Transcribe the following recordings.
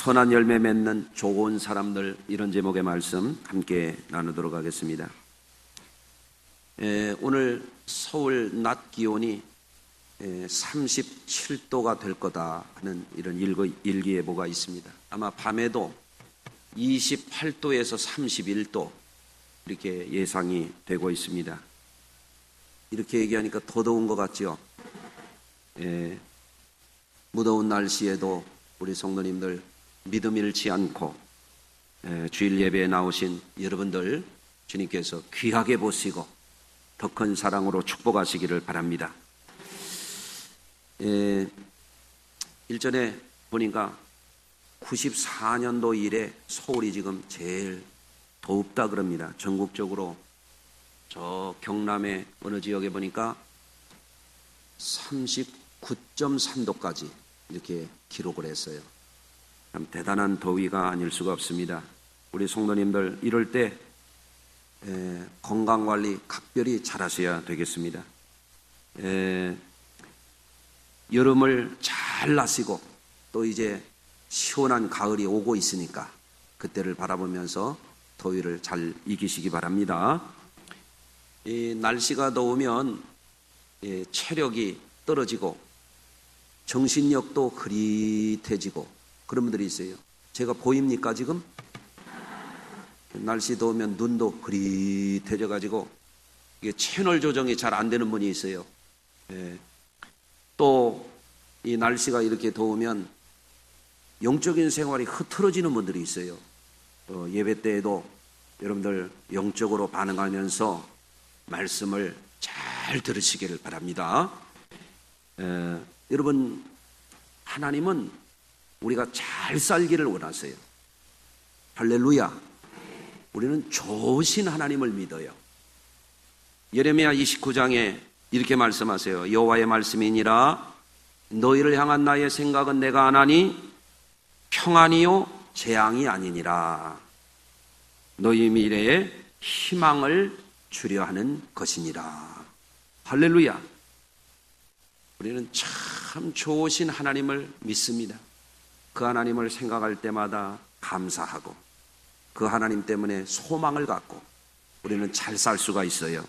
선한 열매 맺는 좋은 사람들, 이런 제목의 말씀 함께 나누도록 하겠습니다. 오늘 서울 낮 기온이 37도가 될 거다 하는 이런 일기예보가 있습니다. 아마 밤에도 28도에서 31도 이렇게 예상이 되고 있습니다. 이렇게 얘기하니까 더 더운 것 같죠? 무더운 날씨에도 우리 성도님들 믿음 잃지 않고 주일 예배에 나오신 여러분들 주님께서 귀하게 보시고 더 큰 사랑으로 축복하시기를 바랍니다. 일전에 보니까 94년도 이래 서울이 지금 제일 덥다 그럽니다. 전국적으로 저 경남의 어느 지역에 보니까 39.3도까지 이렇게 기록을 했어요. 참 대단한 더위가 아닐 수가 없습니다. 우리 성도님들 이럴 때 건강관리 각별히 잘하셔야 되겠습니다. 여름을 잘 나시고 또 이제 시원한 가을이 오고 있으니까 그때를 바라보면서 더위를 잘 이기시기 바랍니다. 이 날씨가 더우면 체력이 떨어지고 정신력도 흐릿해지고 그런 분들이 있어요. 제가 보입니까 지금? 날씨 더우면 눈도 흐릿해져 가지고 이게 채널 조정이 잘 안 되는 분이 있어요. 또 이 날씨가 이렇게 더우면 영적인 생활이 흐트러지는 분들이 있어요. 예배 때에도 여러분들 영적으로 반응하면서 말씀을 잘 들으시기를 바랍니다. 여러분, 하나님은 우리가 잘 살기를 원하세요. 할렐루야. 우리는 좋으신 하나님을 믿어요. 예레미야 29장에 이렇게 말씀하세요. 여호와의 말씀이니라 너희를 향한 나의 생각은 내가 아나니 평안이요 재앙이 아니니라. 너희 미래에 희망을 주려 하는 것이니라. 할렐루야. 우리는 참 좋으신 하나님을 믿습니다. 그 하나님을 생각할 때마다 감사하고 그 하나님 때문에 소망을 갖고 우리는 잘 살 수가 있어요.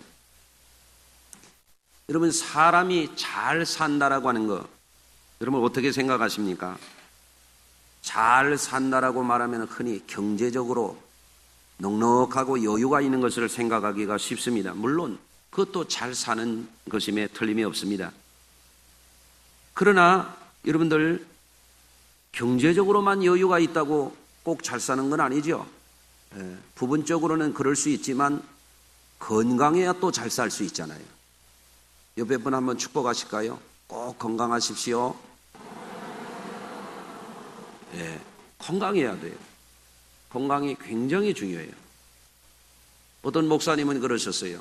여러분, 사람이 잘 산다라고 하는 거 여러분 어떻게 생각하십니까? 잘 산다라고 말하면 흔히 경제적으로 넉넉하고 여유가 있는 것을 생각하기가 쉽습니다. 물론 그것도 잘 사는 것임에 틀림이 없습니다. 그러나 여러분들 경제적으로만 여유가 있다고 꼭 잘 사는 건 아니죠. 부분적으로는 그럴 수 있지만 건강해야 또 잘 살 수 있잖아요. 옆에 분 한번 축복하실까요? 꼭 건강하십시오. 건강해야 돼요. 건강이 굉장히 중요해요. 어떤 목사님은 그러셨어요.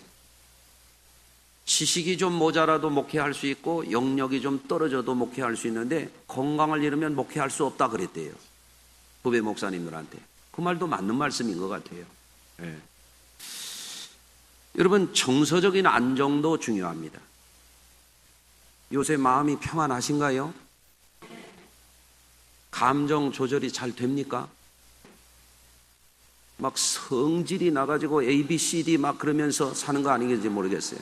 지식이 좀 모자라도 목회할 수 있고 영역이 좀 떨어져도 목회할 수 있는데 건강을 잃으면 목회할 수 없다 그랬대요. 후배 목사님들한테. 그 말도 맞는 말씀인 것 같아요. 여러분, 정서적인 안정도 중요합니다. 요새 마음이 평안하신가요? 감정 조절이 잘 됩니까? 막 성질이 나가지고 A, B, C, D 막 그러면서 사는 거 아니겠지 모르겠어요.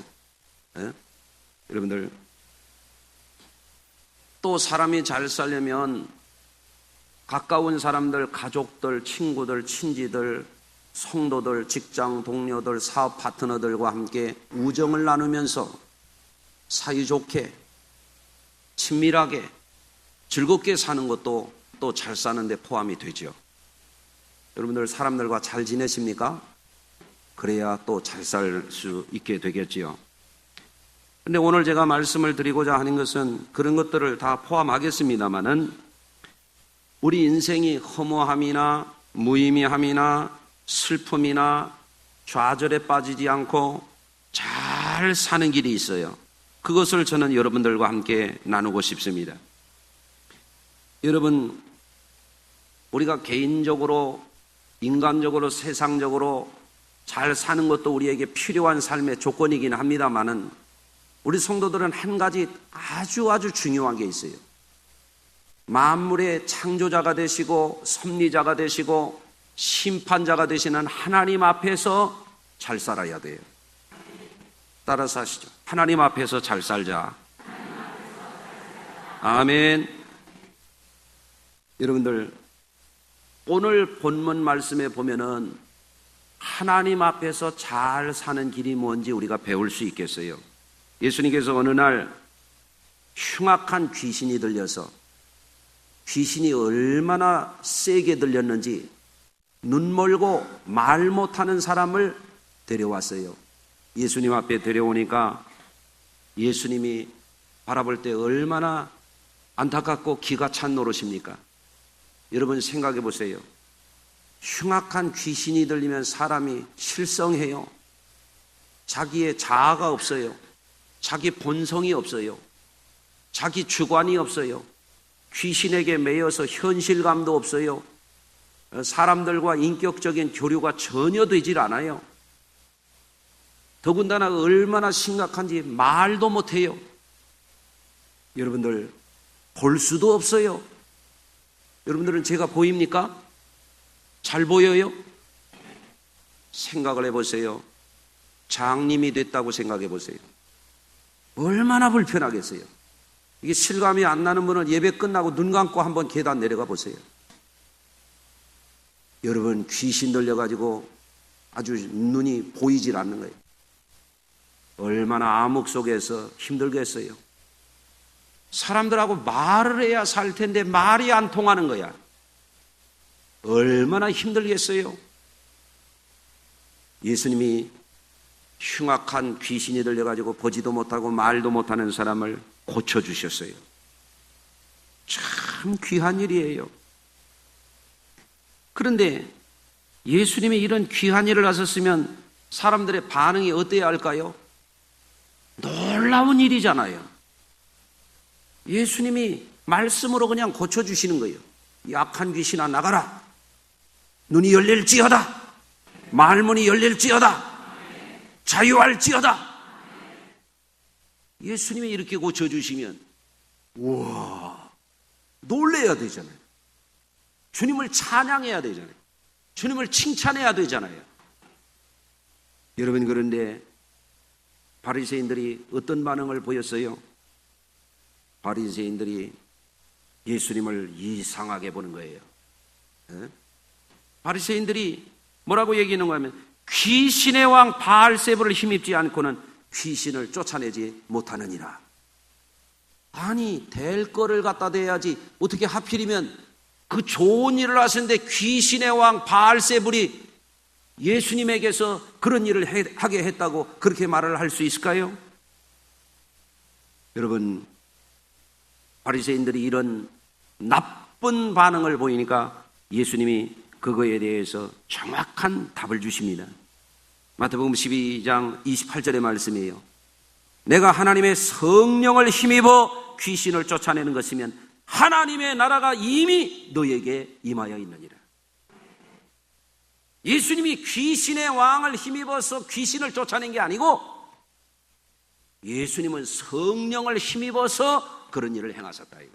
여러분들, 또 사람이 잘 살려면 가까운 사람들, 가족들, 친구들, 친지들, 성도들, 직장 동료들, 사업 파트너들과 함께 우정을 나누면서 사이좋게 친밀하게 즐겁게 사는 것도 또 잘 사는 데 포함이 되죠. 여러분들 사람들과 잘 지내십니까? 그래야 또 잘 살 수 있게 되겠지요. 근데 오늘 제가 말씀을 드리고자 하는 것은 그런 것들을 다 포함하겠습니다마는 우리 인생이 허무함이나 무의미함이나 슬픔이나 좌절에 빠지지 않고 잘 사는 길이 있어요. 그것을 저는 여러분들과 함께 나누고 싶습니다. 여러분, 우리가 개인적으로, 인간적으로, 세상적으로 잘 사는 것도 우리에게 필요한 삶의 조건이긴 합니다만은 우리 성도들은 한 가지 아주 중요한 게 있어요. 만물의 창조자가 되시고 섭리자가 되시고 심판자가 되시는 하나님 앞에서 잘 살아야 돼요. 따라서 하시죠. 하나님 앞에서 잘 살자. 아멘. 여러분들, 오늘 본문 말씀에 보면은 하나님 앞에서 잘 사는 길이 뭔지 우리가 배울 수 있겠어요. 예수님께서 어느 날 흉악한 귀신이 들려서, 귀신이 얼마나 세게 들렸는지 눈 멀고 말 못하는 사람을 데려왔어요. 예수님 앞에 데려오니까 예수님이 바라볼 때 얼마나 안타깝고 기가 찬 노릇입니까? 여러분 생각해 보세요. 흉악한 귀신이 들리면 사람이 실성해요. 자기의 자아가 없어요. 자기 본성이 없어요. 자기 주관이 없어요. 귀신에게 매여서 현실감도 없어요. 사람들과 인격적인 교류가 전혀 되질 않아요. 더군다나 얼마나 심각한지 말도 못해요. 여러분들 볼 수도 없어요. 여러분들은 제가 보입니까? 잘 보여요? 생각을 해보세요. 장님이 됐다고 생각해 보세요. 얼마나 불편하겠어요. 이게 실감이 안 나는 분은 예배 끝나고 눈 감고 한번 계단 내려가 보세요. 여러분 귀신 들려가지고 아주 눈이 보이질 않는 거예요. 얼마나 암흑 속에서 힘들겠어요. 사람들하고 말을 해야 살 텐데 말이 안 통하는 거야. 얼마나 힘들겠어요. 예수님이 흉악한 귀신이 들려가지고 보지도 못하고 말도 못하는 사람을 고쳐주셨어요. 참 귀한 일이에요. 그런데 예수님이 이런 귀한 일을 하셨으면 사람들의 반응이 어때야 할까요? 놀라운 일이잖아요. 예수님이 말씀으로 그냥 고쳐주시는 거예요. 약한 귀신아 나가라. 눈이 열릴지어다. 말문이 열릴지어다. 자유할지어다. 예수님이 이렇게 고쳐주시면 우와 놀래야 되잖아요. 주님을 찬양해야 되잖아요. 주님을 칭찬해야 되잖아요. 여러분 그런데 바리새인들이 어떤 반응을 보였어요? 바리새인들이 예수님을 이상하게 보는 거예요. 바리새인들이 뭐라고 얘기하는 거냐면 귀신의 왕 바알세불을 힘입지 않고는 귀신을 쫓아내지 못하느니라. 아니 될 거를 갖다 대야지 어떻게 하필이면 그 좋은 일을 하시는데 귀신의 왕 바알세불이 예수님에게서 그런 일을 하게 했다고 그렇게 말을 할 수 있을까요? 여러분 바리새인들이 이런 나쁜 반응을 보이니까 예수님이 그거에 대해서 정확한 답을 주십니다. 마태복음 12장 28절의 말씀이에요. 내가 하나님의 성령을 힘입어 귀신을 쫓아내는 것이면 하나님의 나라가 이미 너에게 임하여 있느니라. 예수님이 귀신의 왕을 힘입어서 귀신을 쫓아낸 게 아니고 예수님은 성령을 힘입어서 그런 일을 행하셨다 이거예요.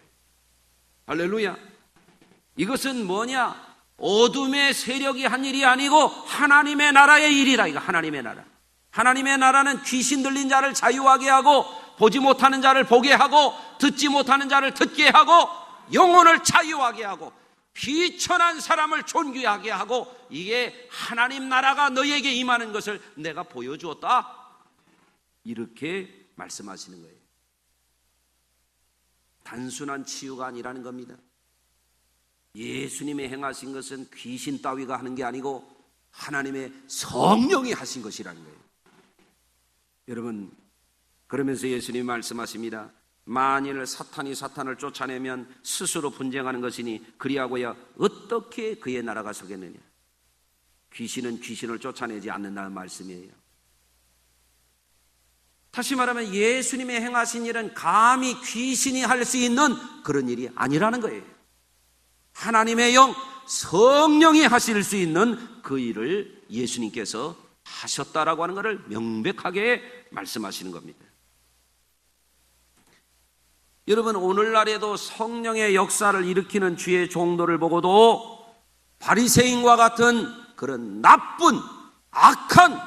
할렐루야. 이것은 뭐냐? 어둠의 세력이 한 일이 아니고 하나님의 나라의 일이라. 이거 하나님의 나라. 하나님의 나라는 귀신 들린 자를 자유하게 하고 보지 못하는 자를 보게 하고 듣지 못하는 자를 듣게 하고 영혼을 자유하게 하고 비천한 사람을 존귀하게 하고 이게 하나님 나라가 너에게 임하는 것을 내가 보여주었다. 이렇게 말씀하시는 거예요. 단순한 치유가 아니라는 겁니다. 예수님이 행하신 것은 귀신 따위가 하는 게 아니고 하나님의 성령이 하신 것이라는 거예요. 여러분 그러면서 예수님이 말씀하십니다. 만일 사탄이 사탄을 쫓아내면 스스로 분쟁하는 것이니 그리하고야 어떻게 그의 나라가 서겠느냐. 귀신은 귀신을 쫓아내지 않는다는 말씀이에요. 다시 말하면 예수님이 행하신 일은 감히 귀신이 할 수 있는 그런 일이 아니라는 거예요. 하나님의 영 성령이 하실 수 있는 그 일을 예수님께서 하셨다라고 하는 것을 명백하게 말씀하시는 겁니다. 여러분, 오늘날에도 성령의 역사를 일으키는 주의 종도를 보고도 바리새인과 같은 그런 나쁜 악한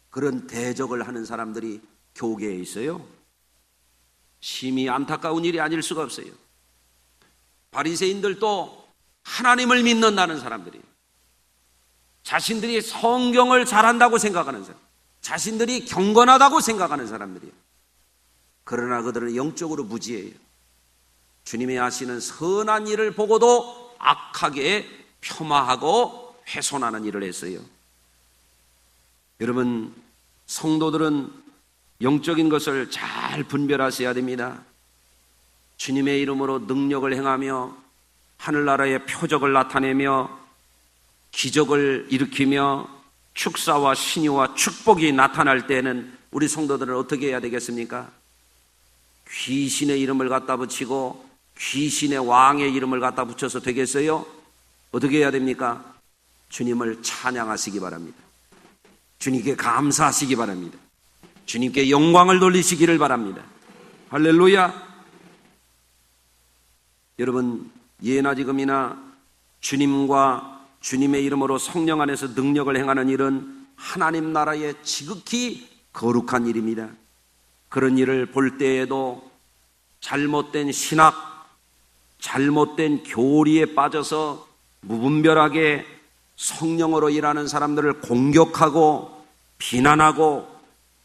그런 대적을 하는 사람들이 교계에 있어요. 심히 안타까운 일이 아닐 수가 없어요. 바리새인들도 하나님을 믿는다는 사람들이에요. 자신들이 성경을 잘한다고 생각하는 사람, 자신들이 경건하다고 생각하는 사람들이에요. 그러나 그들은 영적으로 무지해요. 주님이 하시는 선한 일을 보고도 악하게 폄하하고 훼손하는 일을 했어요. 여러분, 성도들은 영적인 것을 잘 분별하셔야 됩니다. 주님의 이름으로 능력을 행하며 하늘나라의 표적을 나타내며 기적을 일으키며 축사와 신유와 축복이 나타날 때는 우리 성도들은 어떻게 해야 되겠습니까? 귀신의 이름을 갖다 붙이고 귀신의 왕의 이름을 갖다 붙여서 되겠어요? 어떻게 해야 됩니까? 주님을 찬양하시기 바랍니다. 주님께 감사하시기 바랍니다. 주님께 영광을 돌리시기를 바랍니다. 할렐루야. 여러분, 예나 지금이나 주님과 주님의 이름으로 성령 안에서 능력을 행하는 일은 하나님 나라의 지극히 거룩한 일입니다. 그런 일을 볼 때에도 잘못된 신학, 잘못된 교리에 빠져서 무분별하게 성령으로 일하는 사람들을 공격하고 비난하고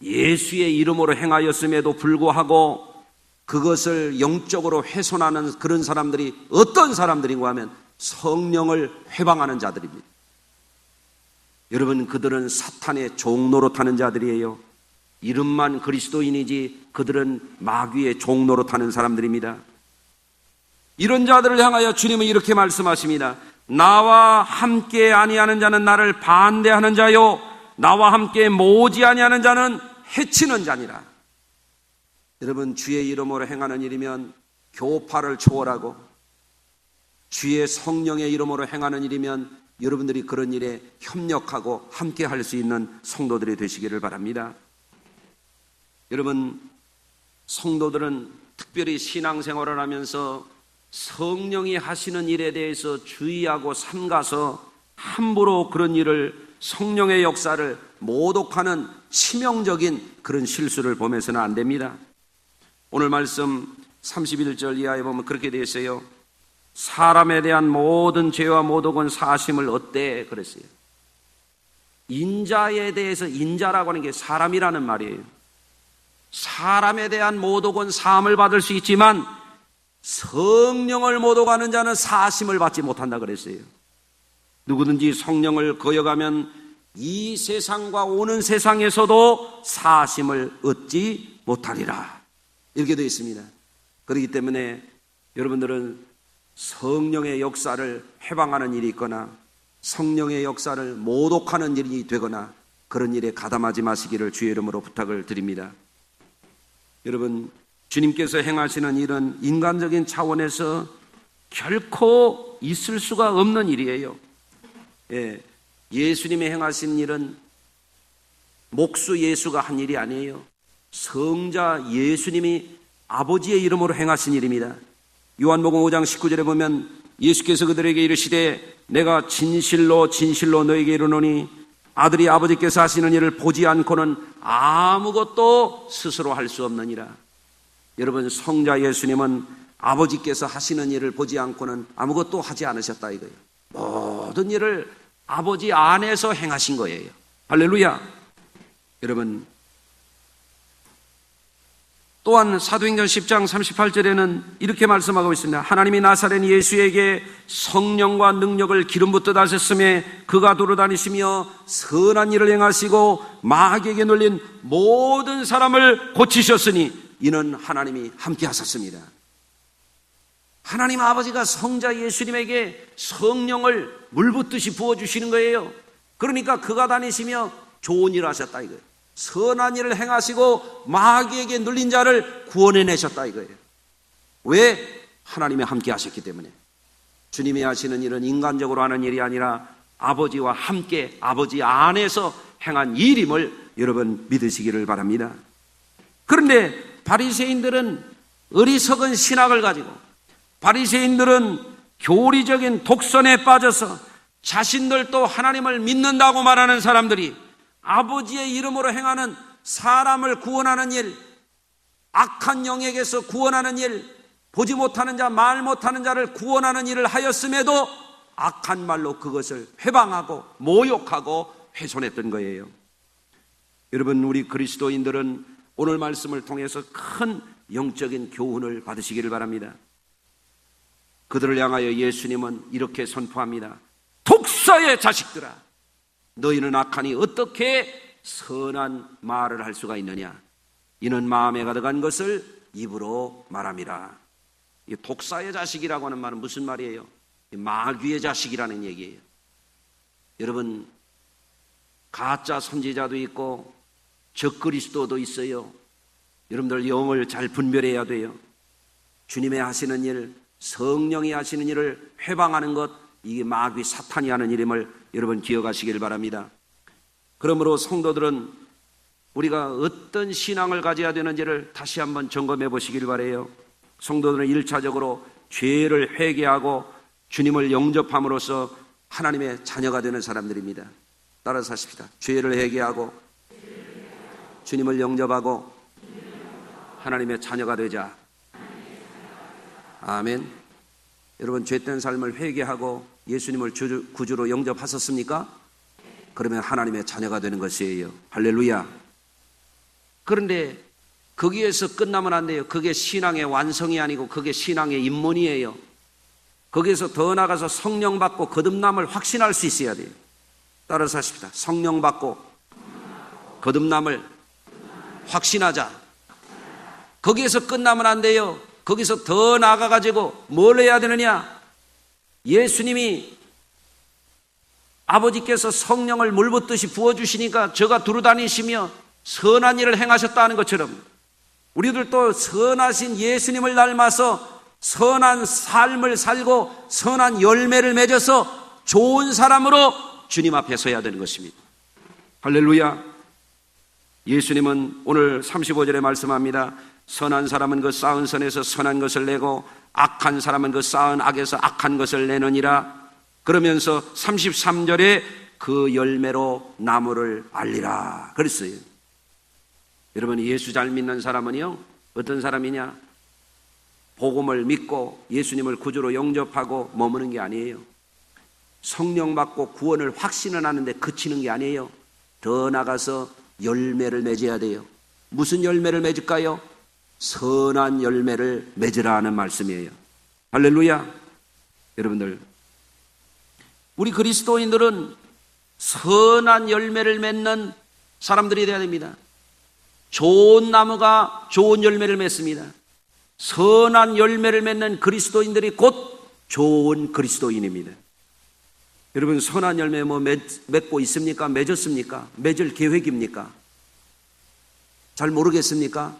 예수의 이름으로 행하였음에도 불구하고 그것을 영적으로 훼손하는 그런 사람들이 어떤 사람들인가 하면 성령을 회방하는 자들입니다. 여러분, 그들은 사탄의 종노릇하는 자들이에요. 이름만 그리스도인이지 그들은 마귀의 종노릇하는 사람들입니다. 이런 자들을 향하여 주님은 이렇게 말씀하십니다. 나와 함께 아니하는 자는 나를 반대하는 자요, 나와 함께 모지 아니하는 자는 해치는 자니라. 여러분, 주의 이름으로 행하는 일이면 교파를 초월하고 주의 성령의 이름으로 행하는 일이면 여러분들이 그런 일에 협력하고 함께 할 수 있는 성도들이 되시기를 바랍니다. 여러분, 성도들은 특별히 신앙생활을 하면서 성령이 하시는 일에 대해서 주의하고 삼가서 함부로 그런 일을, 성령의 역사를 모독하는 치명적인 그런 실수를 보면서는 안 됩니다. 오늘 말씀 31절 이하에 보면 그렇게 되어 있어요. 사람에 대한 모든 죄와 모독은 사심을 얻되 그랬어요. 인자에 대해서, 인자라고 하는 게 사람이라는 말이에요. 사람에 대한 모독은 사함을 받을 수 있지만 성령을 모독하는 자는 사심을 받지 못한다 그랬어요. 누구든지 성령을 거역하면 이 세상과 오는 세상에서도 사심을 얻지 못하리라, 이렇게 되어 있습니다. 그렇기 때문에 여러분들은 성령의 역사를 해방하는 일이 있거나 성령의 역사를 모독하는 일이 되거나 그런 일에 가담하지 마시기를 주의 이름으로 부탁을 드립니다. 여러분, 주님께서 행하시는 일은 인간적인 차원에서 결코 있을 수가 없는 일이에요. 예수님이 행하신 일은 목수 예수가 한 일이 아니에요. 성자 예수님이 아버지의 이름으로 행하신 일입니다. 요한복음 5장 19절에 보면 예수께서 그들에게 이르시되 내가 진실로 진실로 너에게 이르노니 아들이 아버지께서 하시는 일을 보지 않고는 아무것도 스스로 할 수 없느니라. 여러분, 성자 예수님은 아버지께서 하시는 일을 보지 않고는 아무것도 하지 않으셨다 이거예요. 모든 일을 아버지 안에서 행하신 거예요. 할렐루야. 여러분, 또한 사도행전 10장 38절에는 이렇게 말씀하고 있습니다. 하나님이 나사렛 예수에게 성령과 능력을 기름 붓듯 하셨음에 그가 돌아다니시며 선한 일을 행하시고 마귀에게 눌린 모든 사람을 고치셨으니 이는 하나님이 함께 하셨습니다. 하나님 아버지가 성자 예수님에게 성령을 물 붓듯이 부어주시는 거예요. 그러니까 그가 다니시며 좋은 일을 하셨다 이거예요. 선한 일을 행하시고 마귀에게 눌린 자를 구원해내셨다 이거예요. 왜? 하나님이 함께 하셨기 때문에. 주님이 하시는 일은 인간적으로 하는 일이 아니라 아버지와 함께 아버지 안에서 행한 일임을 여러분 믿으시기를 바랍니다. 그런데 바리새인들은 어리석은 신학을 가지고 바리새인들은 교리적인 독선에 빠져서 자신들도 하나님을 믿는다고 말하는 사람들이 아버지의 이름으로 행하는 사람을 구원하는 일, 악한 영에게서 구원하는 일, 보지 못하는 자, 말 못하는 자를 구원하는 일을 하였음에도 악한 말로 그것을 회방하고 모욕하고 훼손했던 거예요. 여러분, 우리 그리스도인들은 오늘 말씀을 통해서 큰 영적인 교훈을 받으시기를 바랍니다. 그들을 향하여 예수님은 이렇게 선포합니다. 독사의 자식들아, 너희는 악하니 어떻게 선한 말을 할 수가 있느냐? 이는 마음에 가득한 것을 입으로 말함이라. 이 독사의 자식이라고 하는 말은 무슨 말이에요? 마귀의 자식이라는 얘기예요. 여러분, 가짜 선지자도 있고 적그리스도도 있어요. 여러분들 영을 잘 분별해야 돼요. 주님의 하시는 일, 성령이 하시는 일을 회방하는 것, 이게 마귀 사탄이 하는 일임을 여러분 기억하시길 바랍니다. 그러므로 성도들은 우리가 어떤 신앙을 가져야 되는지를 다시 한번 점검해 보시길 바라요. 성도들은 1차적으로 죄를 회개하고 주님을 영접함으로써 하나님의 자녀가 되는 사람들입니다. 따라서 하십시다. 죄를 회개하고 주님을 영접하고 하나님의 자녀가 되자. 아멘. 여러분, 죄된 삶을 회개하고 예수님을 구주로 영접하셨습니까? 그러면 하나님의 자녀가 되는 것이에요. 할렐루야. 그런데 거기에서 끝나면 안 돼요. 그게 신앙의 완성이 아니고 그게 신앙의 입문이에요. 거기에서 더 나가서 성령 받고 거듭남을 확신할 수 있어야 돼요. 따라서 하십시다. 성령 받고 거듭남을 확신하자. 거기에서 끝나면 안 돼요. 거기서 더 나아가가지고 뭘 해야 되느냐? 예수님이 아버지께서 성령을 물붓듯이 부어주시니까 저가 두루다니시며 선한 일을 행하셨다는 것처럼 우리들도 선하신 예수님을 닮아서 선한 삶을 살고 선한 열매를 맺어서 좋은 사람으로 주님 앞에 서야 되는 것입니다. 할렐루야. 예수님은 오늘 35절에 말씀합니다. 선한 사람은 그 쌓은 선에서 선한 것을 내고 악한 사람은 그 쌓은 악에서 악한 것을 내느니라. 그러면서 33절에 그 열매로 나무를 알리라 그랬어요. 여러분, 예수 잘 믿는 사람은요, 어떤 사람이냐? 복음을 믿고 예수님을 구주로 영접하고 머무는 게 아니에요. 성령 받고 구원을 확신을 하는데 그치는 게 아니에요. 더 나가서 열매를 맺어야 돼요. 무슨 열매를 맺을까요? 선한 열매를 맺으라 하는 말씀이에요. 할렐루야. 여러분들, 우리 그리스도인들은 선한 열매를 맺는 사람들이 되어야 됩니다. 좋은 나무가 좋은 열매를 맺습니다. 선한 열매를 맺는 그리스도인들이 곧 좋은 그리스도인입니다. 여러분, 선한 열매 맺고 있습니까? 맺었습니까? 맺을 계획입니까? 잘 모르겠습니까?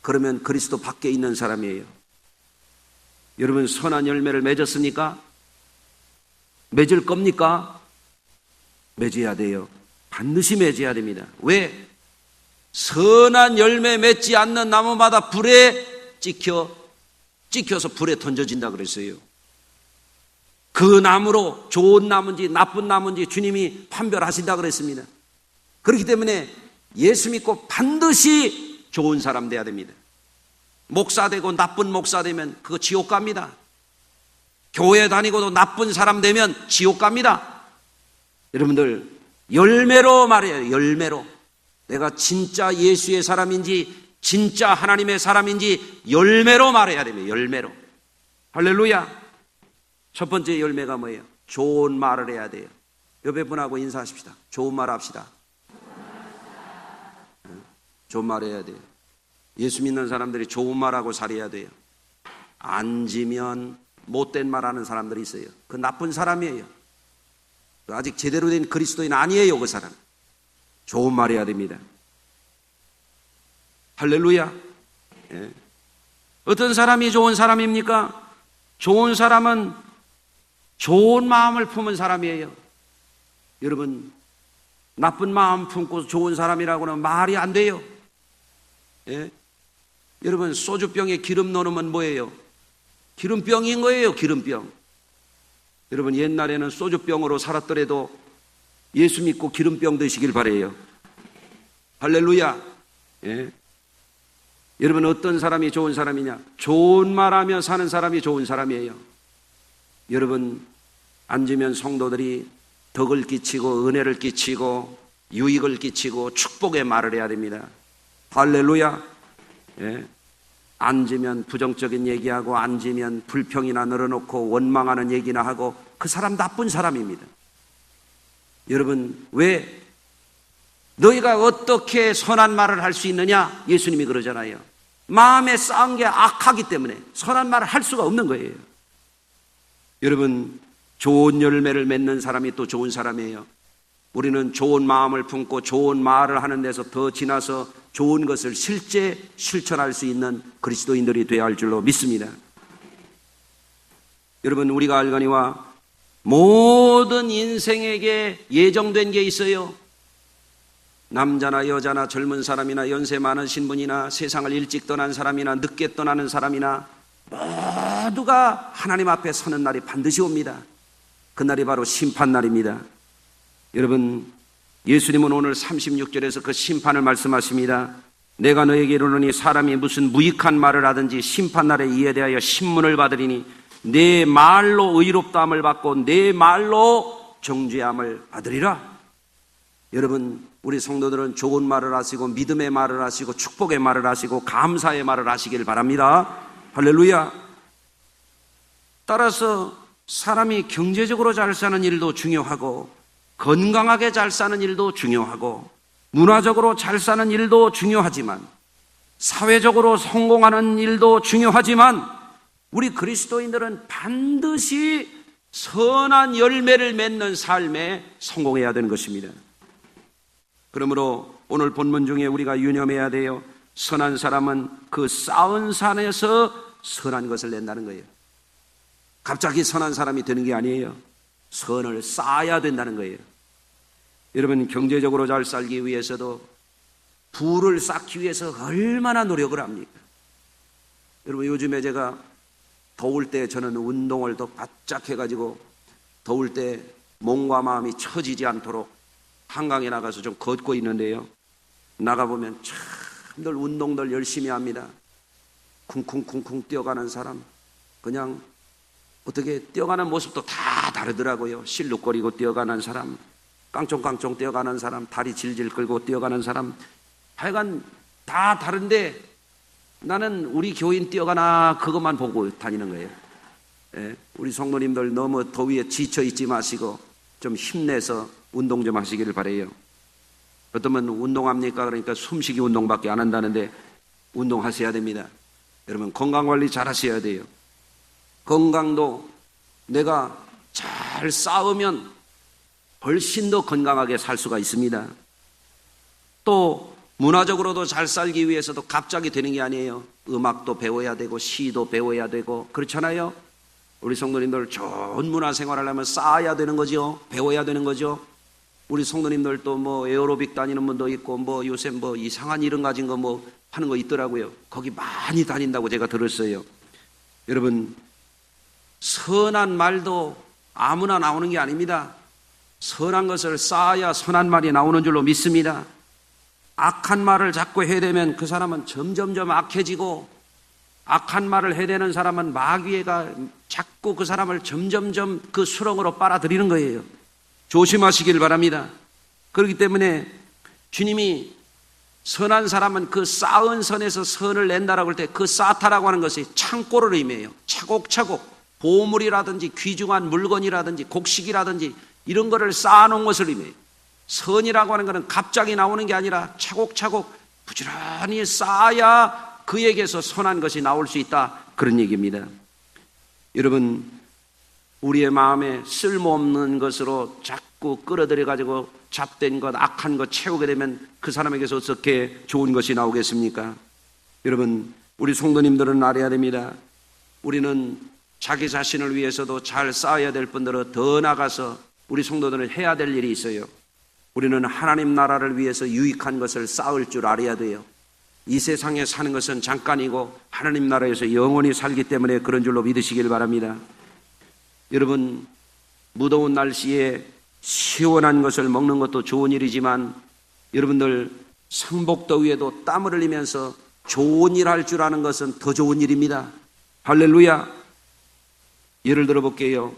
그러면 그리스도 밖에 있는 사람이에요. 여러분, 선한 열매를 맺었습니까? 맺을 겁니까? 맺어야 돼요. 반드시 맺어야 됩니다. 왜? 선한 열매 맺지 않는 나무마다 불에 찍혀서 불에 던져진다 그랬어요. 그 나무로 좋은 나무인지 나쁜 나무인지 주님이 판별하신다 그랬습니다. 그렇기 때문에 예수 믿고 반드시 좋은 사람 돼야 됩니다. 목사 되고 나쁜 목사 되면 그거 지옥 갑니다. 교회 다니고도 나쁜 사람 되면 지옥 갑니다. 여러분들, 열매로 말해요. 열매로. 내가 진짜 예수의 사람인지 진짜 하나님의 사람인지 열매로 말해야 됩니다. 열매로. 할렐루야. 첫 번째 열매가 뭐예요? 좋은 말을 해야 돼요. 옆에 분하고 인사하십시다. 좋은 말 합시다. 좋은 말 해야 돼요. 예수 믿는 사람들이 좋은 말하고 살아야 돼요. 앉으면 못된 말하는 사람들이 있어요. 그 나쁜 사람이에요. 아직 제대로 된 그리스도인 아니에요. 그 사람. 좋은 말 해야 됩니다. 할렐루야. 예. 어떤 사람이 좋은 사람입니까? 좋은 사람은 좋은 마음을 품은 사람이에요. 여러분, 나쁜 마음 품고 좋은 사람이라고는 말이 안 돼요. 예? 여러분, 소주병에 기름 넣으면 뭐예요? 기름병인 거예요, 기름병. 여러분, 옛날에는 소주병으로 살았더라도 예수 믿고 기름병 드시길 바라요. 할렐루야. 예. 여러분, 어떤 사람이 좋은 사람이냐? 좋은 말하며 사는 사람이 좋은 사람이에요. 여러분, 앉으면 성도들이 덕을 끼치고 은혜를 끼치고 유익을 끼치고 축복의 말을 해야 됩니다. 할렐루야. 예. 앉으면 부정적인 얘기하고 앉으면 불평이나 늘어놓고 원망하는 얘기나 하고 그 사람 나쁜 사람입니다. 여러분, 왜 너희가 어떻게 선한 말을 할 수 있느냐? 예수님이 그러잖아요. 마음에 쌓은 게 악하기 때문에 선한 말을 할 수가 없는 거예요. 여러분, 좋은 열매를 맺는 사람이 또 좋은 사람이에요. 우리는 좋은 마음을 품고 좋은 말을 하는 데서 더 지나서 좋은 것을 실제 실천할 수 있는 그리스도인들이 되어야 할 줄로 믿습니다. 여러분, 우리가 알거니와 모든 인생에게 예정된 게 있어요. 남자나 여자나 젊은 사람이나 연세 많으신 분이나 세상을 일찍 떠난 사람이나 늦게 떠나는 사람이나 모두가 하나님 앞에 서는 날이 반드시 옵니다. 그날이 바로 심판날입니다. 여러분, 예수님은 오늘 36절에서 그 심판을 말씀하십니다. 내가 너에게 이르노니 사람이 무슨 무익한 말을 하든지 심판날에 이에 대하여 신문을 받으리니 내 말로 의롭다함을 받고 내 말로 정죄함을 받으리라. 여러분, 우리 성도들은 좋은 말을 하시고 믿음의 말을 하시고 축복의 말을 하시고 감사의 말을 하시길 바랍니다. 할렐루야. 따라서 사람이 경제적으로 잘 사는 일도 중요하고 건강하게 잘 사는 일도 중요하고 문화적으로 잘 사는 일도 중요하지만 사회적으로 성공하는 일도 중요하지만 우리 그리스도인들은 반드시 선한 열매를 맺는 삶에 성공해야 되는 것입니다. 그러므로 오늘 본문 중에 우리가 유념해야 돼요. 선한 사람은 그 쌓은 산에서 선한 것을 낸다는 거예요. 갑자기 선한 사람이 되는 게 아니에요. 선을 쌓아야 된다는 거예요. 여러분, 경제적으로 잘 살기 위해서도 부를 쌓기 위해서 얼마나 노력을 합니까? 여러분, 요즘에 제가 더울 때 저는 운동을 더 바짝 해가지고 더울 때 몸과 마음이 처지지 않도록 한강에 나가서 좀 걷고 있는데요. 나가보면 참들 운동들 열심히 합니다. 쿵쿵쿵쿵 뛰어가는 사람, 그냥 어떻게 뛰어가는 모습도 다 다르더라고요. 실룩거리고 뛰어가는 사람, 깡총깡총 뛰어가는 사람, 다리 질질 끌고 뛰어가는 사람, 하여간 다 다른데 나는 우리 교인 뛰어가나 그것만 보고 다니는 거예요. 예, 우리 성도님들 너무 더위에 지쳐 있지 마시고 좀 힘내서 운동 좀 하시기를 바라요. 어떤 분 운동합니까? 그러니까 숨쉬기 운동밖에 안 한다는데 운동하셔야 됩니다. 여러분, 건강관리 잘 하셔야 돼요. 건강도 내가 잘 쌓으면 훨씬 더 건강하게 살 수가 있습니다. 또 문화적으로도 잘 살기 위해서도 갑자기 되는 게 아니에요. 음악도 배워야 되고 시도 배워야 되고 그렇잖아요. 우리 성도님들 좋은 문화생활을 하려면 쌓아야 되는 거죠. 배워야 되는 거죠. 우리 성도님들도 뭐 에어로빅 다니는 분도 있고 뭐 요새 뭐 이상한 이름 가진 거 뭐 하는 거 있더라고요. 거기 많이 다닌다고 제가 들었어요. 여러분, 선한 말도 아무나 나오는 게 아닙니다. 선한 것을 쌓아야 선한 말이 나오는 줄로 믿습니다. 악한 말을 자꾸 해대면 그 사람은 점점점 악해지고 악한 말을 해대는 사람은 마귀가 자꾸 그 사람을 점점점 그 수렁으로 빨아들이는 거예요. 조심하시길 바랍니다. 그렇기 때문에 주님이 선한 사람은 그 쌓은 선에서 선을 낸다라고 할 때 그 쌓다라고 하는 것이 창고를 의미해요. 차곡차곡 보물이라든지 귀중한 물건이라든지 곡식이라든지 이런 거를 쌓아놓은 것을 의미해요. 선이라고 하는 것은 갑자기 나오는 게 아니라 차곡차곡 부지런히 쌓아야 그에게서 선한 것이 나올 수 있다, 그런 얘기입니다. 여러분, 우리의 마음에 쓸모없는 것으로 자꾸 끌어들여 가지고 잡된 것, 악한 것 채우게 되면 그 사람에게서 어떻게 좋은 것이 나오겠습니까? 여러분, 우리 성도님들은 알아야 됩니다. 우리는 자기 자신을 위해서도 잘 쌓아야 될 분들은 더 나가서 우리 성도들은 해야 될 일이 있어요. 우리는 하나님 나라를 위해서 유익한 것을 쌓을 줄 알아야 돼요. 이 세상에 사는 것은 잠깐이고 하나님 나라에서 영원히 살기 때문에 그런 줄로 믿으시길 바랍니다. 여러분, 무더운 날씨에 시원한 것을 먹는 것도 좋은 일이지만 여러분들 상복더위에도 땀을 흘리면서 좋은 일 할 줄 아는 것은 더 좋은 일입니다. 할렐루야. 예를 들어 볼게요.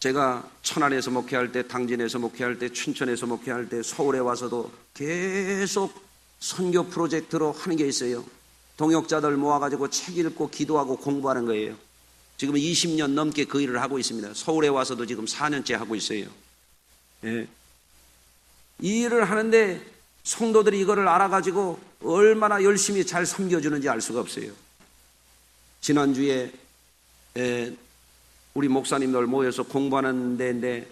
제가 천안에서 목회할 때, 당진에서 목회할 때, 춘천에서 목회할 때, 서울에 와서도 계속 선교 프로젝트로 하는 게 있어요. 동역자들 모아가지고 책 읽고 기도하고 공부하는 거예요. 지금 20년 넘게 그 일을 하고 있습니다. 서울에 와서도 지금 4년째 하고 있어요. 예. 이 일을 하는데 성도들이 이거를 알아가지고 얼마나 열심히 잘 섬겨주는지 알 수가 없어요. 지난주에 우리 목사님들 모여서 공부하는 데인데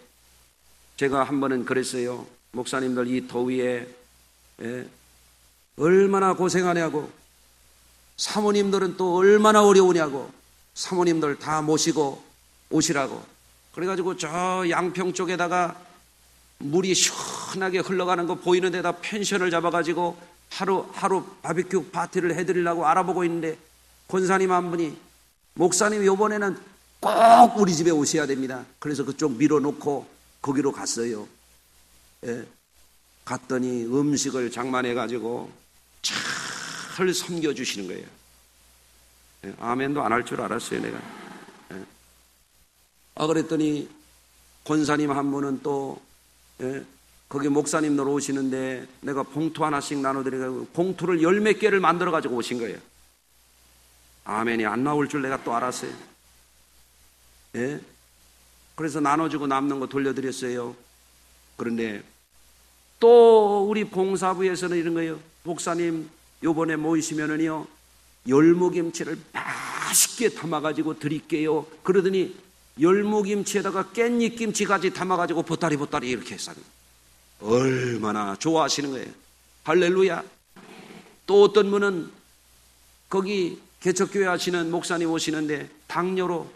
제가 한 번은 그랬어요. 목사님들 이 더위에 얼마나 고생하냐고, 사모님들은 또 얼마나 어려우냐고, 사모님들 다 모시고 오시라고. 그래가지고 저 양평 쪽에다가 물이 시원하게 흘러가는 거 보이는 데다 펜션을 잡아가지고 하루 바비큐 파티를 해드리려고 알아보고 있는데 권사님 한 분이 목사님 이번에는 꼭 우리 집에 오셔야 됩니다. 그래서 그쪽 밀어놓고 거기로 갔어요. 예. 갔더니 음식을 장만해가지고 잘 섬겨주시는 거예요. 예. 아멘도 안 할 줄 알았어요, 내가. 예. 그랬더니 권사님 한 분은 또 거기 목사님들 오시는데 내가 봉투 하나씩 나눠드리고 봉투를 열 몇 개를 만들어가지고 오신 거예요. 아멘이 안 나올 줄 내가 또 알았어요. 예? 그래서 나눠주고 남는 거 돌려드렸어요. 그런데 또 우리 봉사부에서는 이런 거예요. 목사님 요번에 모이시면은요 열무김치를 맛있게 담아가지고 드릴게요. 그러더니 열무김치에다가 깻잎김치까지 담아가지고 보따리 이렇게 싸요. 얼마나 좋아하시는 거예요. 할렐루야. 또 어떤 분은 거기 개척교회 하시는 목사님 오시는데 당뇨로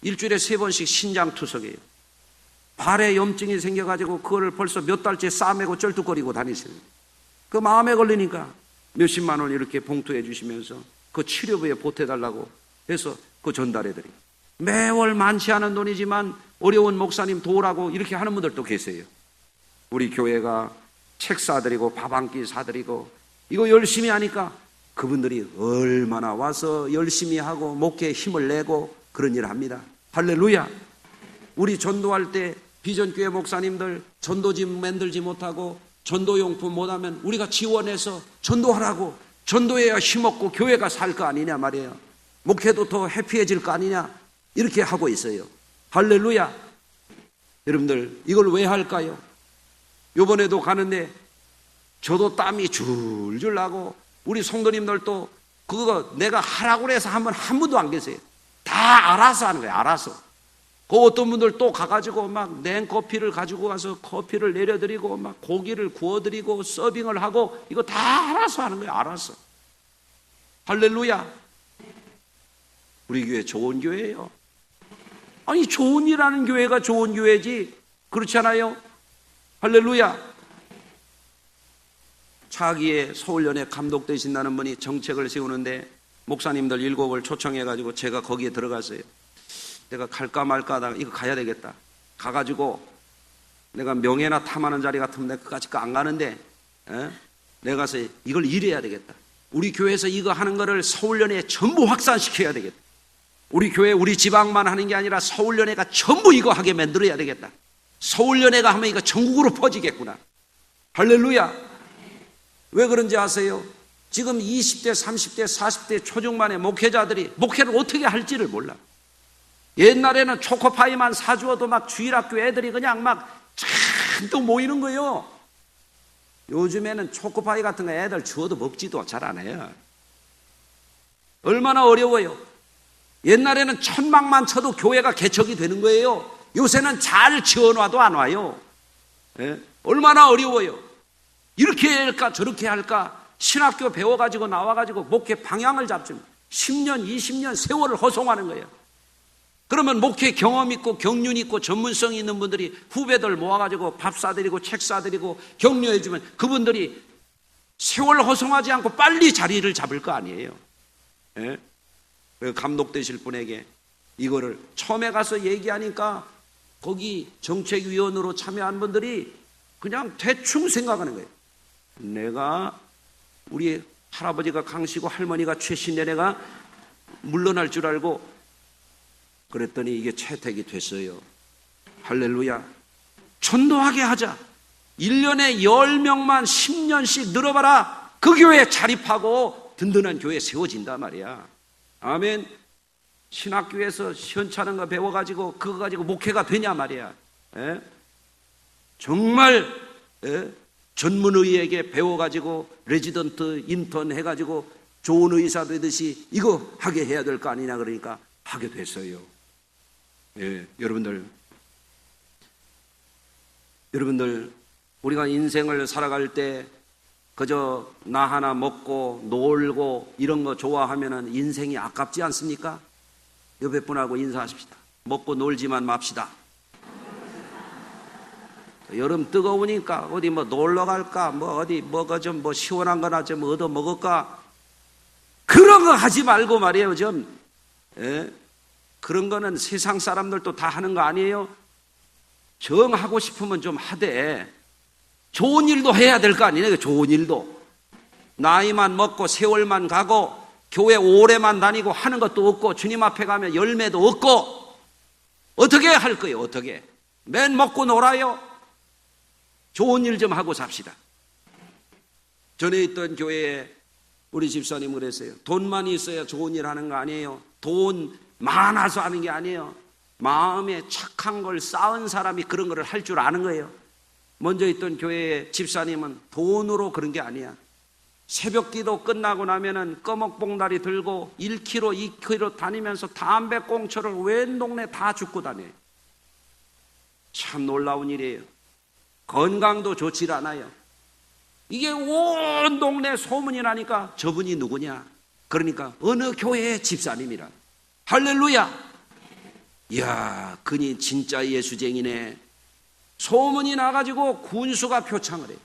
일주일에 3번씩 신장투석이에요. 발에 염증이 생겨가지고 그거를 벌써 몇 달째 싸매고 쩔뚝거리고 다니세요. 그 마음에 걸리니까 몇십만 원 이렇게 봉투해 주시면서 그 치료비에 보태달라고 해서 그 전달해드려요. 매월 많지 않은 돈이지만 어려운 목사님 도우라고 이렇게 하는 분들도 계세요. 우리 교회가 책 사드리고 밥 한 끼 사드리고 이거 열심히 하니까 그분들이 얼마나 와서 열심히 하고 목회에 힘을 내고 그런 일을 합니다. 할렐루야. 우리 전도할 때 비전교회 목사님들 전도집 만들지 못하고 전도용품 못하면 우리가 지원해서 전도하라고, 전도해야 힘없고 교회가 살 거 아니냐 말이에요. 목회도 더 해피해질 거 아니냐 이렇게 하고 있어요. 할렐루야. 여러분들 이걸 왜 할까요? 요번에도 가는데 저도 땀이 줄줄 나고 우리 성도님들도 그거 내가 하라고 해서 한 분도 안 계세요. 다 알아서 하는 거예요. 알아서. 그 어떤 분들 또 가가지고 막 냉커피를 가지고 와서 커피를 내려드리고 막 고기를 구워드리고 서빙을 하고 이거 다 알아서 하는 거예요. 알아서. 할렐루야. 우리 교회 좋은 교회예요. 아니 좋은 일 하는 교회가 좋은 교회지 그렇지 않아요? 할렐루야. 차기에 서울연회 감독 되신다는 분이 정책을 세우는데 목사님들 7을 초청해가지고 제가 거기에 들어갔어요. 내가 갈까 말까 하다가 이거 가야 되겠다. 가가지고 내가 명예나 탐하는 자리 같으면 내가 그까짓 거 안 가는데 내가 가서 이걸 일해야 되겠다. 우리 교회에서 이거 하는 거를 서울연회에 전부 확산시켜야 되겠다. 우리 교회 우리 지방만 하는 게 아니라 서울연회가 전부 이거 하게 만들어야 되겠다. 서울연회가 하면 이거 전국으로 퍼지겠구나. 할렐루야. 왜 그런지 아세요? 지금 20대, 30대, 40대 초중반의 목회자들이 목회를 어떻게 할지를 몰라. 옛날에는 초코파이만 사주어도 막 주일학교 애들이 그냥 막 잔뜩 모이는 거예요. 요즘에는 초코파이 같은 거 애들 주어도 먹지도 잘 안 해요. 얼마나 어려워요. 옛날에는 천막만 쳐도 교회가 개척이 되는 거예요. 요새는 잘 지어놔도 안 와요. 예? 얼마나 어려워요. 이렇게 할까 저렇게 할까 신학교 배워가지고 나와가지고 목회 방향을 잡지 10년 20년 세월을 허송하는 거예요. 그러면 목회 경험 있고 경륜 있고 전문성 있는 분들이 후배들 모아가지고 밥 사드리고 책 사드리고 격려해주면 그분들이 세월 허송하지 않고 빨리 자리를 잡을 거 아니에요. 예? 감독되실 분에게 이거를 처음에 가서 얘기하니까 거기 정책위원으로 참여한 분들이 그냥 대충 생각하는 거예요. 내가 우리 할아버지가 강씨고 할머니가 최신데 내가 물러날 줄 알고 그랬더니 이게 채택이 됐어요. 할렐루야. 전도하게 하자. 1년에 10명만 10년씩 늘어봐라. 그 교회에 자립하고 든든한 교회 세워진단 말이야. 아멘. 신학교에서 시원찮은 거 배워가지고 그거 가지고 목회가 되냐 말이야. 에? 정말 전문의에게 배워가지고 레지던트 인턴 해가지고 좋은 의사 되듯이 이거 하게 해야 될 거 아니냐 그러니까 하게 됐어요. 예, 여러분들 우리가 인생을 살아갈 때 그저 나 하나 먹고 놀고 이런 거 좋아하면은 인생이 아깝지 않습니까? 옆에 분하고 인사하십시다. 먹고 놀지만 맙시다. 여름 뜨거우니까 어디 뭐 놀러 갈까? 뭐 어디 뭐가 좀 뭐 시원한 거나 좀 얻어 먹을까? 그런 거 하지 말고 말이에요, 좀. 예? 그런 거는 세상 사람들도 다 하는 거 아니에요? 정하고 싶으면 좀 하되 좋은 일도 해야 될 거 아니에요? 좋은 일도. 나이만 먹고 세월만 가고 교회 오래만 다니고 하는 것도 없고 주님 앞에 가면 열매도 없고 어떻게 할 거예요? 어떻게? 맨 먹고 놀아요? 좋은 일 좀 하고 삽시다. 전에 있던 교회에 우리 집사님 그랬어요. 돈만 있어야 좋은 일 하는 거 아니에요. 돈 많아서 하는 게 아니에요. 마음에 착한 걸 쌓은 사람이 그런 걸 할 줄 아는 거예요. 먼저 있던 교회의 집사님은 돈으로 그런 게 아니야. 새벽 기도 끝나고 나면은 꺼먹봉다리 들고 1km, 2km 다니면서 담배 꽁초를 웬 동네 다 줍고 다녀요. 참 놀라운 일이에요. 건강도 좋질 않아요. 이게 온 동네 소문이 나니까 저분이 누구냐? 그러니까 어느 교회의 집사님이라. 할렐루야! 이야, 그니 진짜 예수쟁이네. 소문이 나가지고 군수가 표창을 해요.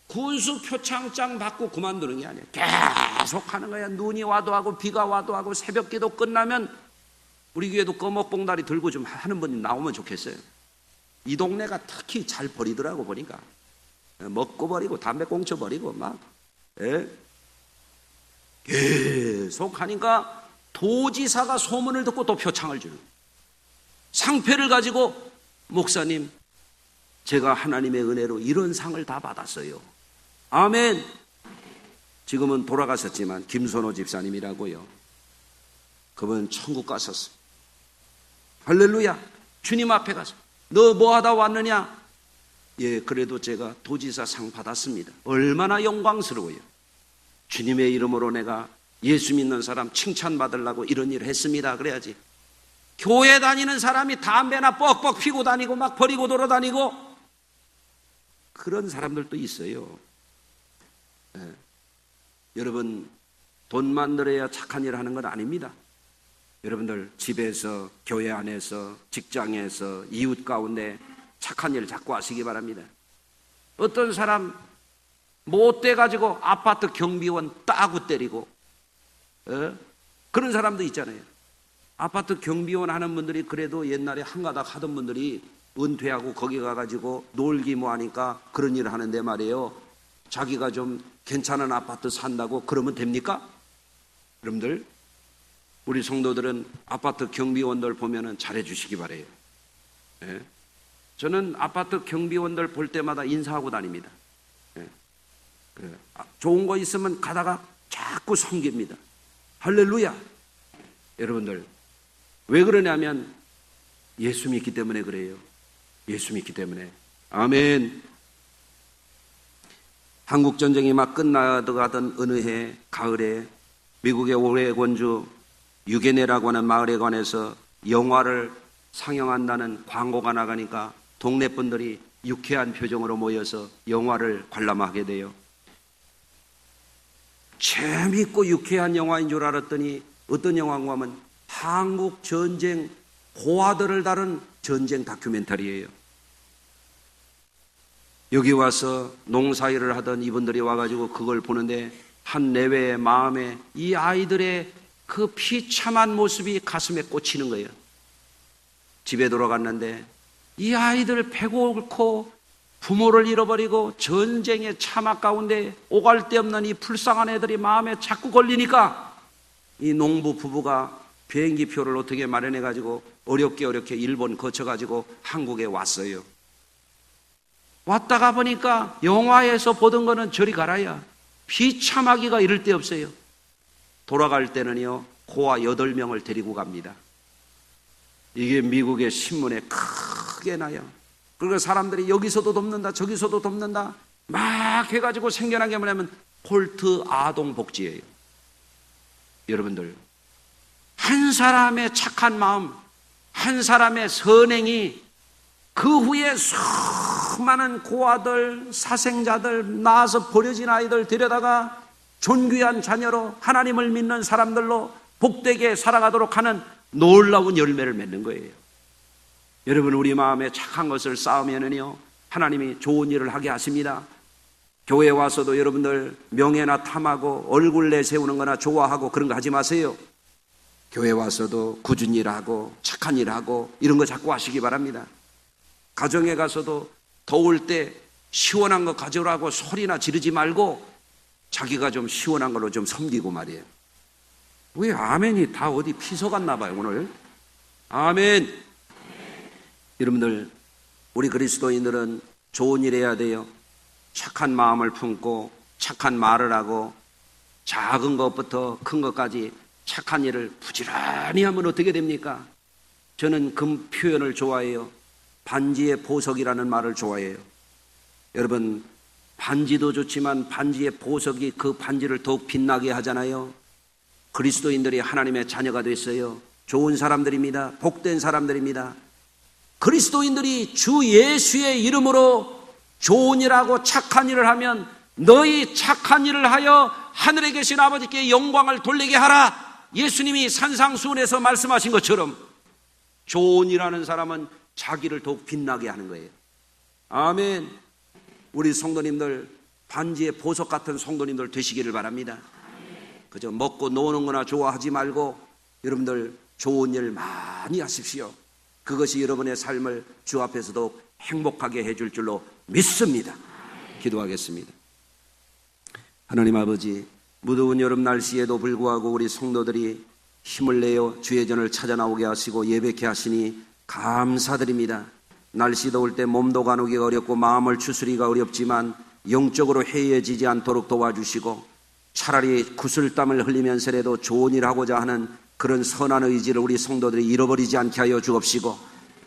군수 표창장 받고 그만두는 게 아니야. 계속 하는 거야. 눈이 와도 하고 비가 와도 하고 새벽 기도 끝나면 우리 교회도 꺼먹봉다리 들고 좀 하는 분이 나오면 좋겠어요. 이 동네가 특히 잘 버리더라고 보니까. 먹고 버리고 담배 꽁쳐 버리고 막 계속 하니까 도지사가 소문을 듣고 또 표창을 주는 거예요. 상패를 가지고 목사님 제가 하나님의 은혜로 이런 상을 다 받았어요. 아멘. 지금은 돌아가셨지만 김선호 집사님이라고요. 그분 천국 갔었어요. 할렐루야. 주님 앞에 가서 너 뭐 하다 왔느냐? 예, 그래도 제가 도지사 상 받았습니다. 얼마나 영광스러워요. 주님의 이름으로 내가 예수 믿는 사람 칭찬받으려고 이런 일을 했습니다. 그래야지. 교회 다니는 사람이 담배나 뻑뻑 피고 다니고 막 버리고 돌아다니고 그런 사람들도 있어요. 예. 여러분 돈 만들어야 착한 일을 하는 건 아닙니다. 여러분들 집에서 교회 안에서 직장에서 이웃 가운데 착한 일을 자꾸 하시기 바랍니다. 어떤 사람 못돼 가지고 아파트 경비원 따고 때리고 그런 사람도 있잖아요. 아파트 경비원 하는 분들이 그래도 옛날에 한가닥 하던 분들이 은퇴하고 거기 가가지고 놀기 뭐 하니까 그런 일을 하는데 말이에요. 자기가 좀 괜찮은 아파트 산다고 그러면 됩니까? 여러분들 우리 성도들은 아파트 경비원들 보면은 잘해 주시기 바래요. 예? 저는 아파트 경비원들 볼 때마다 인사하고 다닙니다. 예? 좋은 거 있으면 가다가 자꾸 섬깁니다. 할렐루야. 여러분들 왜 그러냐면 예수 믿기 때문에 그래요. 예수 믿기 때문에. 아멘. 한국전쟁이 막 끝나가던 어느 해 가을에 미국의 오레곤주 유게네라고 하는 마을에 관해서 영화를 상영한다는 광고가 나가니까 동네 분들이 유쾌한 표정으로 모여서 영화를 관람하게 돼요. 재미있고 유쾌한 영화인 줄 알았더니 어떤 영화인가 하면 한국 전쟁 고아들을 다룬 전쟁 다큐멘터리예요. 여기 와서 농사일을 하던 이분들이 와가지고 그걸 보는데 한 내외의 마음에 이 아이들의 그 비참한 모습이 가슴에 꽂히는 거예요. 집에 돌아갔는데 이 아이들 배고프고 부모를 잃어버리고 전쟁의 참악 가운데 오갈 데 없는 이 불쌍한 애들이 마음에 자꾸 걸리니까 이 농부 부부가 비행기표를 어떻게 마련해가지고 어렵게 일본 거쳐가지고 한국에 왔어요. 왔다가 보니까 영화에서 보던 거는 저리 가라야 비참하기가 이를 데 없어요. 돌아갈 때는요 고아 8명을 데리고 갑니다. 이게 미국의 신문에 크게 나요. 그리고 사람들이 여기서도 돕는다 저기서도 돕는다 막 해가지고 생겨난 게 뭐냐면 폴트 아동복지예요. 여러분들, 한 사람의 착한 마음, 한 사람의 선행이 그 후에 수많은 고아들, 사생자들, 낳아서 버려진 아이들 데려다가 존귀한 자녀로 하나님을 믿는 사람들로 복되게 살아가도록 하는 놀라운 열매를 맺는 거예요. 여러분, 우리 마음에 착한 것을 쌓으면은요 하나님이 좋은 일을 하게 하십니다. 교회 와서도 여러분들 명예나 탐하고 얼굴 내세우는 거나 좋아하고 그런 거 하지 마세요. 교회 와서도 꾸준히 일하고 착한 일하고 이런 거 자꾸 하시기 바랍니다. 가정에 가서도 더울 때 시원한 거 가져오라고 소리나 지르지 말고 자기가 좀 시원한 걸로 좀 섬기고 말이에요. 왜 아멘이 다 어디 피서 갔나 봐요 오늘. 아멘. 여러분들, 우리 그리스도인들은 좋은 일 해야 돼요. 착한 마음을 품고 착한 말을 하고 작은 것부터 큰 것까지 착한 일을 부지런히 하면 어떻게 됩니까? 저는 그 표현을 좋아해요. 반지의 보석이라는 말을 좋아해요. 여러분, 반지도 좋지만 반지의 보석이 그 반지를 더욱 빛나게 하잖아요. 그리스도인들이 하나님의 자녀가 됐어요. 좋은 사람들입니다. 복된 사람들입니다. 그리스도인들이 주 예수의 이름으로 좋은 일하고 착한 일을 하면 너희 착한 일을 하여 하늘에 계신 아버지께 영광을 돌리게 하라. 예수님이 산상수훈에서 말씀하신 것처럼 좋은 일하는 사람은 자기를 더욱 빛나게 하는 거예요. 아멘. 우리 성도님들 반지의 보석 같은 성도님들 되시기를 바랍니다. 그저 먹고 노는 거나 좋아하지 말고 여러분들 좋은 일 많이 하십시오. 그것이 여러분의 삶을 주 앞에서도 행복하게 해줄 줄로 믿습니다. 기도하겠습니다. 하나님 아버지, 무더운 여름 날씨에도 불구하고 우리 성도들이 힘을 내어 주의 전을 찾아 나오게 하시고 예배케 하시니 감사드립니다. 날씨 더울 때 몸도 가누기가 어렵고 마음을 추스리기가 어렵지만 영적으로 해이해지지 않도록 도와주시고 차라리 구슬땀을 흘리면서라도 좋은 일 하고자 하는 그런 선한 의지를 우리 성도들이 잃어버리지 않게 하여 주옵시고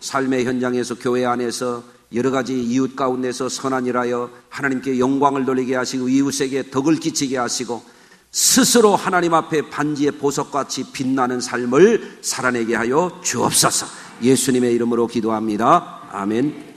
삶의 현장에서 교회 안에서 여러 가지 이웃 가운데서 선한 일하여 하나님께 영광을 돌리게 하시고 이웃에게 덕을 끼치게 하시고 스스로 하나님 앞에 반지의 보석같이 빛나는 삶을 살아내게 하여 주옵소서. 예수님의 이름으로 기도합니다. 아멘.